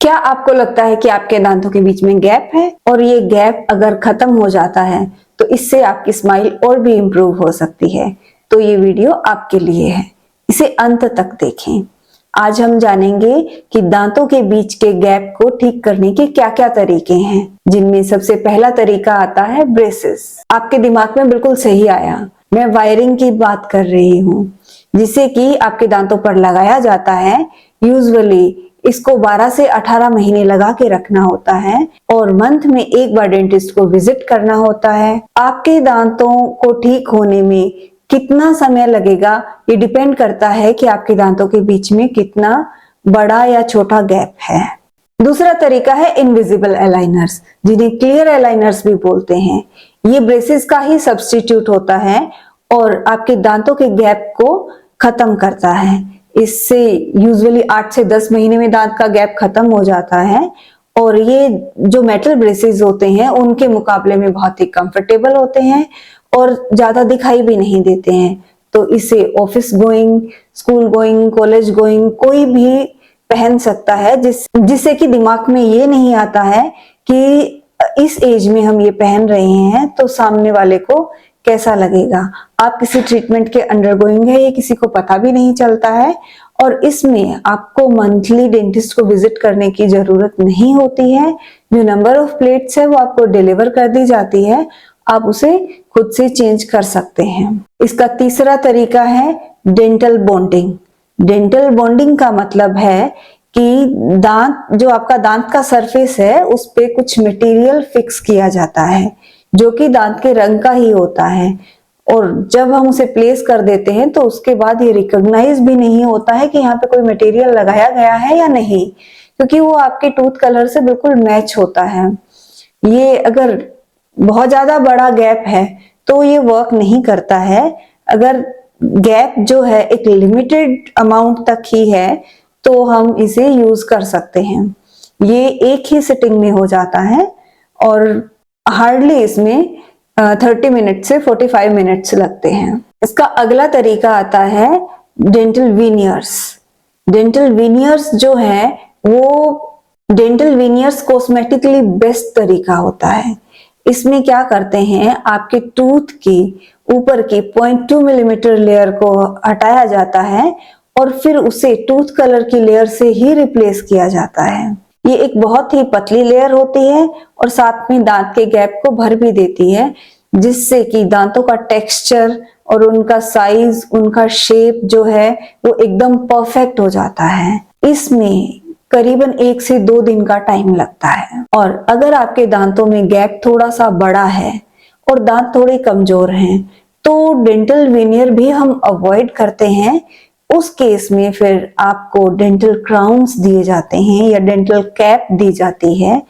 क्या आपको लगता है कि आपके दांतों के बीच में गैप है और ये गैप अगर खत्म हो जाता है तो इससे आपकी स्माइल और भी इम्प्रूव हो सकती है? तो ये वीडियो आपके लिए है, इसे अंत तक देखें। आज हम जानेंगे कि दांतों के बीच के गैप को ठीक करने के क्या क्या तरीके हैं, जिनमें सबसे पहला तरीका आता है ब्रेसेस। आपके दिमाग में बिल्कुल सही आया, मैं वायरिंग की बात कर रही हूँ, जिसे कि आपके दांतों पर लगाया जाता है। यूजुअली इसको 12 से 18 महीने लगा के रखना होता है और मंथ में एक बार डेंटिस्ट को विजिट करना होता है। आपके दांतों को ठीक होने में कितना समय लगेगा ये डिपेंड करता है कि आपके दांतों के बीच में कितना बड़ा या छोटा गैप है। दूसरा तरीका है इनविजिबल अलाइनर्स, जिन्हें क्लियर अलाइनर्स भी बोलते हैं। ये ब्रेसेस का ही सब्स्टिट्यूट होता है और आपके दांतों के गैप को खत्म करता है। इससे यूजुअली 8 से 10 महीने में दांत का गैप खत्म हो जाता है और ये जो मेटल ब्रेसेस होते हैं उनके मुकाबले में बहुत ही कंफर्टेबल होते हैं और ज्यादा दिखाई भी नहीं देते हैं। तो इसे office going, school going, college going कोई भी पहन सकता है, जिससे कि दिमाग में ये नहीं आता है कि इस एज में हम ये पहन रहे हैं तो सामने वाले को कैसा लगेगा। आप किसी ट्रीटमेंट के अंडरगोइंग है ये किसी को पता भी नहीं चलता है और इसमें आपको मंथली डेंटिस्ट को विजिट करने की जरूरत नहीं होती है। जो नंबर ऑफ प्लेट्स है वो आपको डिलीवर कर दी जाती है, आप उसे खुद से चेंज कर सकते हैं। इसका तीसरा तरीका है डेंटल बॉन्डिंग। डेंटल बॉन्डिंग का मतलब है कि दांत, जो आपका दांत का सरफेस है उस पे कुछ मटेरियल फिक्स किया जाता है जो कि दांत के रंग का ही होता है और जब हम उसे प्लेस कर देते हैं तो उसके बाद ये रिकॉग्नाइज भी नहीं होता है कि यहाँ पे कोई मटेरियल लगाया गया है या नहीं, क्योंकि वो आपके टूथ कलर से बिल्कुल मैच होता है। ये अगर बहुत ज्यादा बड़ा गैप है तो ये वर्क नहीं करता है। अगर गैप जो है एक लिमिटेड अमाउंट तक ही है तो हम इसे यूज कर सकते हैं। ये एक ही सिटिंग में हो जाता है और हार्डली इसमें 30 मिनट से 45 मिनट्स लगते हैं। इसका अगला तरीका आता है डेंटल वीनियर्स। डेंटल वीनियर्स जो है वो डेंटल वीनियर्स कॉस्मेटिकली बेस्ट तरीका होता है। इसमें क्या करते हैं, आपके टूथ की ऊपर की 0.2 मिलीमीटर लेयर को हटाया जाता है और फिर उसे टूथ कलर की लेयर से ही रिप्लेस किया जाता है। ये एक बहुत ही पतली लेयर होती है और साथ में दांत के गैप को भर भी देती है, जिससे कि दांतों का टेक्सचर और उनका साइज, उनका शेप जो है वो एकदम परफेक्ट हो जाता है। इसमें करीबन 1 से 2 दिन का टाइम लगता है। और अगर आपके दांतों में गैप थोड़ा सा बड़ा है और दांत थोड़े कमजोर हैं तो डेंटल वीनियर भी हम अवॉइड करते हैं। उस केस में फिर आपको डेंटल क्राउन्स दिए जाते हैं या डेंटल कैप दी जाती है।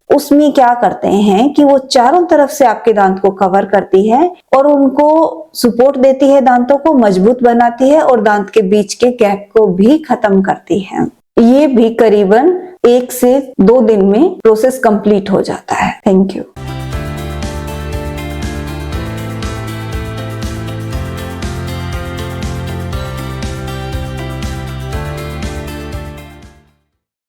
उसमें क्या करते हैं कि वो चारों तरफ से आपके दांत को कवर करती है और उनको सपोर्ट देती है, दांतों को मजबूत बनाती है और दांत के बीच के गैप को भी खत्म करती है। ये भी करीबन 1 से 2 दिन में प्रोसेस कंप्लीट हो जाता है। Thank you.